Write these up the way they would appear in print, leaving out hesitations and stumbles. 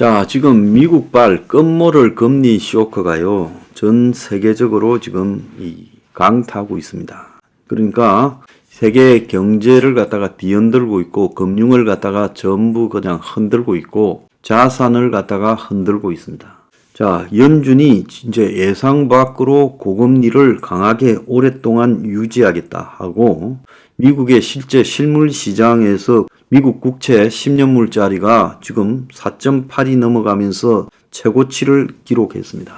자, 지금 미국발 끝모를 금리 쇼크가요, 전 세계적으로 지금 강타하고 있습니다. 그러니까 세계 경제를 갖다가 뒤흔들고 있고, 금융을 갖다가 전부 그냥 흔들고 있고, 자산을 갖다가 흔들고 있습니다. 자, 연준이 이제 예상 밖으로 고금리를 강하게 오랫동안 유지하겠다 하고, 미국의 실제 실물 시장에서 미국 국채 10년물짜리가 지금 4.8이 넘어가면서 최고치를 기록했습니다.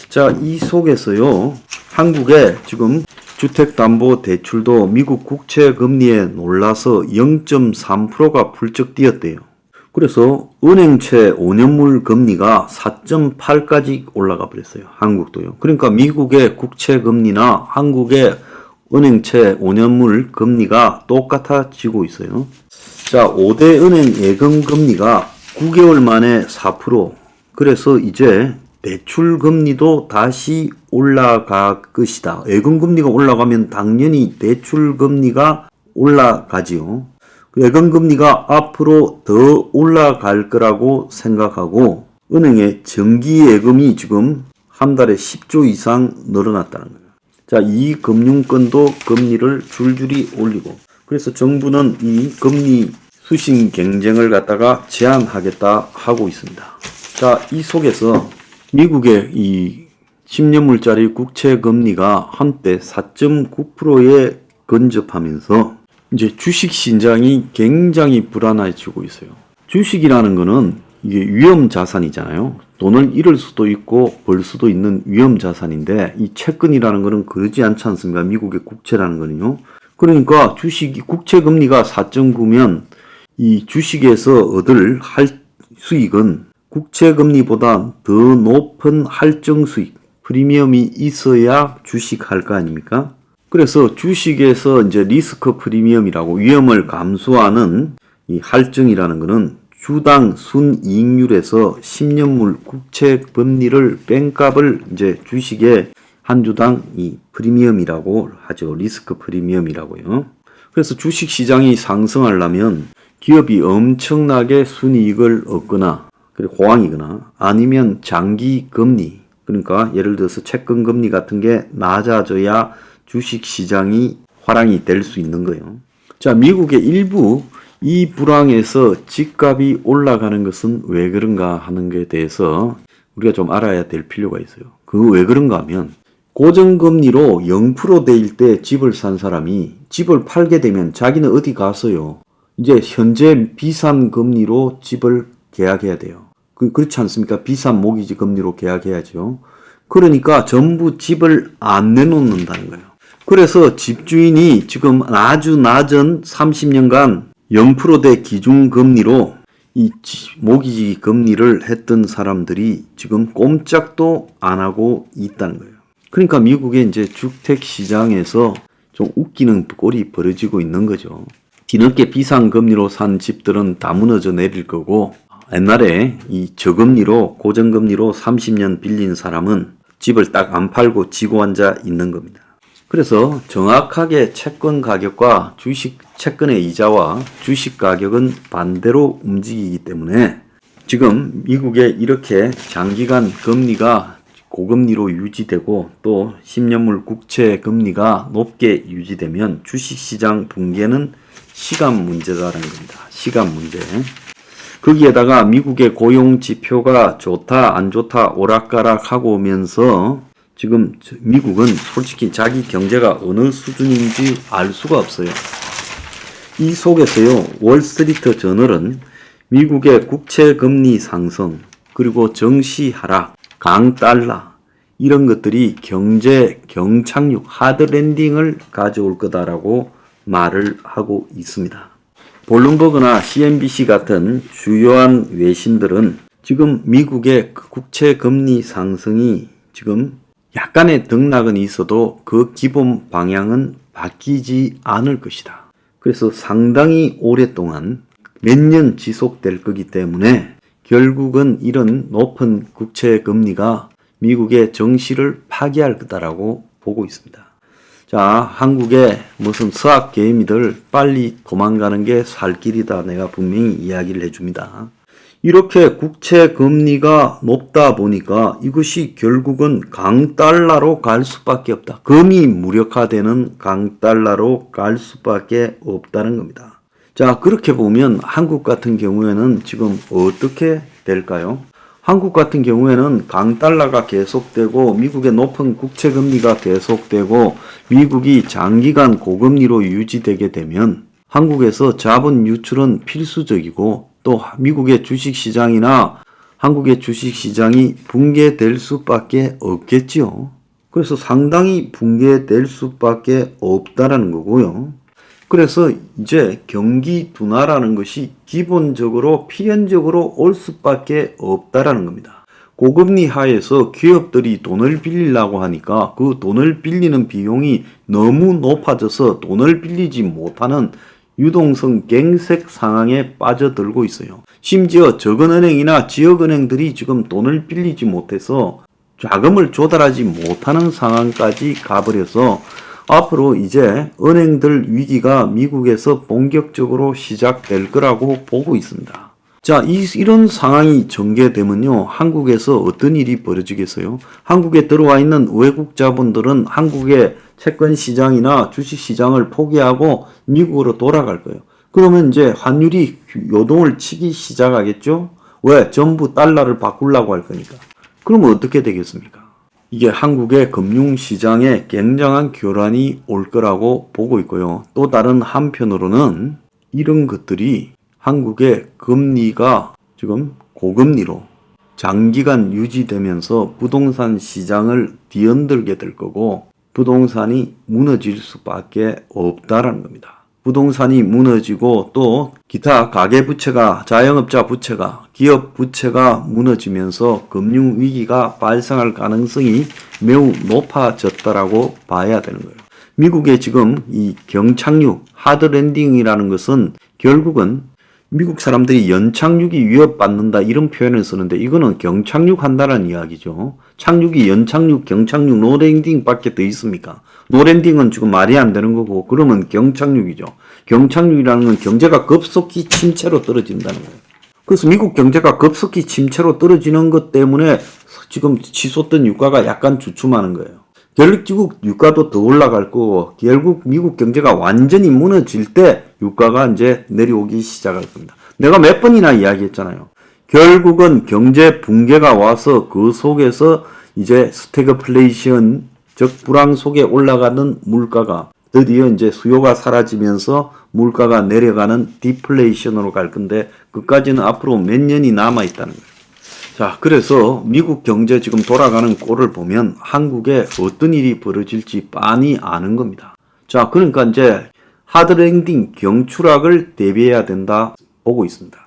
자, 이 속에서요, 한국의 지금 주택담보대출도 미국 국채 금리에 놀라서 0.3%가 훌쩍 뛰었대요. 그래서 은행채 5년물 금리가 4.8까지 올라가 버렸어요. 한국도요. 그러니까 미국의 국채 금리나 한국의 은행채 5년물 금리가 똑같아지고 있어요. 자, 5대 은행 예금 금리가 9개월 만에 4%. 그래서 이제 대출 금리도 다시 올라갈 것이다. 예금 금리가 올라가면 당연히 대출 금리가 올라가지요. 예금 금리가 앞으로 더 올라갈 거라고 생각하고, 은행의 정기 예금이 지금 한 달에 10조 이상 늘어났다는 거예요. 자, 이 금융권도 금리를 줄줄이 올리고, 그래서 정부는 이 금리 수신 경쟁을 갖다가 제한하겠다 하고 있습니다. 자, 이 속에서 미국의 이 10년물짜리 국채 금리가 한때 4.9%에 근접하면서 이제 주식 시장이 굉장히 불안해지고 있어요. 주식이라는 거는 이게 위험 자산이잖아요. 돈을 잃을 수도 있고 벌 수도 있는 위험 자산인데, 이 채권이라는 거는 그러지 않지 않습니까? 미국의 국채라는 거는요. 그러니까 국채 금리가 4.9면 이 주식에서 얻을 수익은 국채 금리보다 더 높은 할증 수익, 프리미엄이 있어야 주식 할 거 아닙니까? 그래서 주식에서 이제 리스크 프리미엄이라고 위험을 감수하는 이 할증이라는 거는 주당 순이익률에서 10년물 국채 금리를 뺀 값을 이제 주식의 한 주당 이 프리미엄이라고 하죠. 리스크 프리미엄이라고요. 그래서 주식 시장이 상승하려면 기업이 엄청나게 순이익을 얻거나, 그리고 호황이거나, 아니면 장기 금리, 그러니까 예를 들어서 채권 금리 같은 게 낮아져야 주식 시장이 화랑이 될 수 있는 거예요. 자, 미국의 일부 이 불황에서 집값이 올라가는 것은 왜 그런가 하는 것에 대해서 우리가 좀 알아야 될 필요가 있어요. 그 왜 그런가 하면, 고정금리로 0%대일 때 집을 산 사람이 집을 팔게 되면 자기는 어디 가서요, 이제 현재 비싼 금리로 집을 계약해야 돼요. 그렇지 않습니까? 비싼 모기지 금리로 계약해야죠. 그러니까 전부 집을 안 내놓는다는 거예요. 그래서 집주인이 지금 아주 낮은 30년간 0%대 기준금리로 이 모기지 금리를 했던 사람들이 지금 꼼짝도 안 하고 있다는 거예요. 그러니까 미국의 이제 주택 시장에서 좀 웃기는 꼴이 벌어지고 있는 거죠. 뒤늦게 비싼 금리로 산 집들은 다 무너져 내릴 거고, 옛날에 이 저금리로 고정금리로 30년 빌린 사람은 집을 딱 안 팔고 지고 앉아 있는 겁니다. 그래서 정확하게 채권 가격과 채권의 이자와 주식 가격은 반대로 움직이기 때문에 지금 미국에 이렇게 장기간 금리가 고금리로 유지되고 또 10년물 국채 금리가 높게 유지되면 주식시장 붕괴는 시간 문제다라는 겁니다. 시간 문제. 거기에다가 미국의 고용 지표가 좋다 안 좋다 오락가락 하고 오면서 지금 미국은 솔직히 자기 경제가 어느 수준인지 알 수가 없어요. 이 속에서요, 월스트리트 저널은 미국의 국채 금리 상승, 그리고 정시 하락, 강달러, 이런 것들이 경제 경착륙, 하드랜딩을 가져올 거다라고 말을 하고 있습니다. 블룸버그나 CNBC 같은 주요한 외신들은 지금 미국의 국채 금리 상승이 지금 약간의 등락은 있어도 그 기본 방향은 바뀌지 않을 것이다. 그래서 상당히 오랫동안 몇 년 지속될 거기 때문에 결국은 이런 높은 국채 금리가 미국의 정시를 파괴할 거다라고 보고 있습니다. 자, 한국의 무슨 서학 개미들 빨리 도망가는 게 살 길이다. 내가 분명히 이야기를 해줍니다. 이렇게 국채 금리가 높다 보니까 이것이 결국은 강달러로 갈 수밖에 없다. 금이 무력화되는 강달러로 갈 수밖에 없다는 겁니다. 자, 그렇게 보면 한국 같은 경우에는 지금 어떻게 될까요? 한국 같은 경우에는 강달러가 계속되고 미국의 높은 국채 금리가 계속되고 미국이 장기간 고금리로 유지되게 되면 한국에서 자본 유출은 필수적이고 또 미국의 주식시장이나 한국의 주식시장이 붕괴될 수밖에 없겠지요. 그래서 상당히 붕괴될 수밖에 없다라는 거고요. 그래서 이제 경기 둔화라는 것이 기본적으로 필연적으로 올 수밖에 없다라는 겁니다. 고금리 하에서 기업들이 돈을 빌리려고 하니까 그 돈을 빌리는 비용이 너무 높아져서 돈을 빌리지 못하는 유동성 갱색 상황에 빠져들고 있어요. 심지어 적은은행이나 지역은행들이 지금 돈을 빌리지 못해서 자금을 조달하지 못하는 상황까지 가버려서 앞으로 이제 은행들 위기가 미국에서 본격적으로 시작될 거라고 보고 있습니다. 자, 이런 상황이 전개되면요, 한국에서 어떤 일이 벌어지겠어요? 한국에 들어와 있는 외국 자본들은 한국의 채권 시장이나 주식 시장을 포기하고 미국으로 돌아갈 거예요. 그러면 이제 환율이 요동을 치기 시작하겠죠? 왜? 전부 달러를 바꾸려고 할 거니까. 그러면 어떻게 되겠습니까? 이게 한국의 금융시장에 굉장한 교란이 올 거라고 보고 있고요. 또 다른 한편으로는 이런 것들이 한국의 금리가 지금 고금리로 장기간 유지되면서 부동산 시장을 뒤흔들게 될 거고 부동산이 무너질 수밖에 없다라는 겁니다. 부동산이 무너지고 또 기타 가계부채가, 자영업자 부채가, 기업 부채가 무너지면서 금융위기가 발생할 가능성이 매우 높아졌다라고 봐야 되는 거예요. 미국의 지금 이 경착륙, 하드랜딩이라는 것은 결국은 미국 사람들이 연착륙이 위협받는다 이런 표현을 쓰는데 이거는 경착륙 한다는 이야기죠. 착륙이 연착륙, 경착륙, 노랜딩 밖에 더 있습니까? 노랜딩은 지금 말이 안 되는 거고 그러면 경착륙이죠. 경착륙이라는 건 경제가 급속히 침체로 떨어진다는 거예요. 그래서 미국 경제가 급속히 침체로 떨어지는 것 때문에 지금 치솟던 유가가 약간 주춤하는 거예요. 결국 유가도 더 올라갈 거고 결국 미국 경제가 완전히 무너질 때 유가가 이제 내려오기 시작할 겁니다. 내가 몇 번이나 이야기했잖아요. 결국은 경제 붕괴가 와서 그 속에서 이제 스태그플레이션, 즉 불황 속에 올라가는 물가가 드디어 이제 수요가 사라지면서 물가가 내려가는 디플레이션으로 갈 건데 그까지는 앞으로 몇 년이 남아 있다는 거예요. 자, 그래서 미국 경제 지금 돌아가는 꼴을 보면 한국에 어떤 일이 벌어질지 빤히 아는 겁니다. 자, 그러니까 이제 하드랜딩 경추락을 대비해야 된다 보고 있습니다.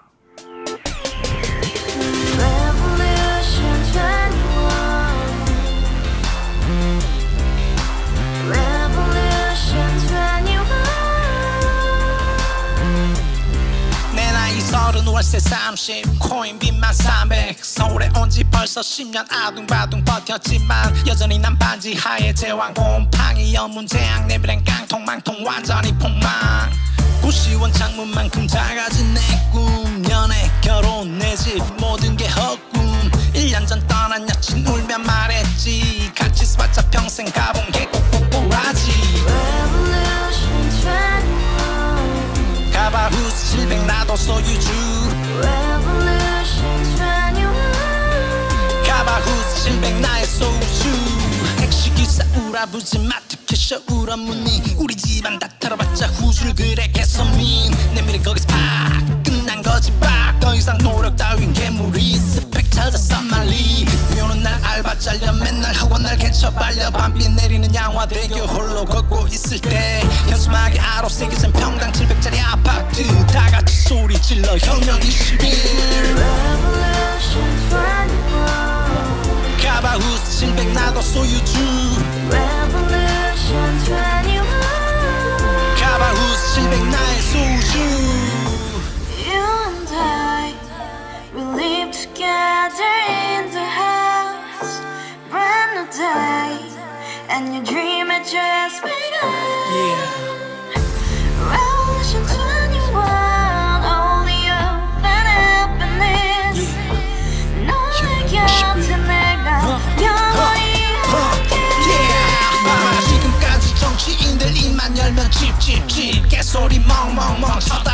월세 30 코인빚만 300 서울에 온지 벌써 10년 아둥바둥 버텼지만 여전히 난 반지 하에 제왕 곰팡이 연문제약 내비랭 깡통 망통 완전히 폭망 고시원 창문만큼 작아진 내 꿈 연애 결혼 내 집 모든 게 헛꿈 1년 전 떠난 여친 울며 말했지 같이 스파차 평생 가본 게 꼭꼭꼭하지 가바후스 700 나도 소유주 가바후스 700 나의 소주 택시기사 우라부지 마트 캐셔 울어무니 우리 집안 다 털어봤자 후줄 그래 개선민 내미래 거기서 팍 끝난 거지 팍 더 이상 노력 따윈 괴물이 스펙 찾아서 말리 비오는 날 알바 잘려 맨날 학원 날 개쳐 발려 밤비 내리는 양화대교 홀로 걷고 있을 때 현수막에 아로 새겨진 평당 700짜리 아파트 다같이 소리 질러 혁명 21 가바후스 700 나도 소유주 가바후스 700 나의 소주 Together in the house, brand new day, and your dream had just begun. Revolution 21, only open happiness. 멍멍멍 쳐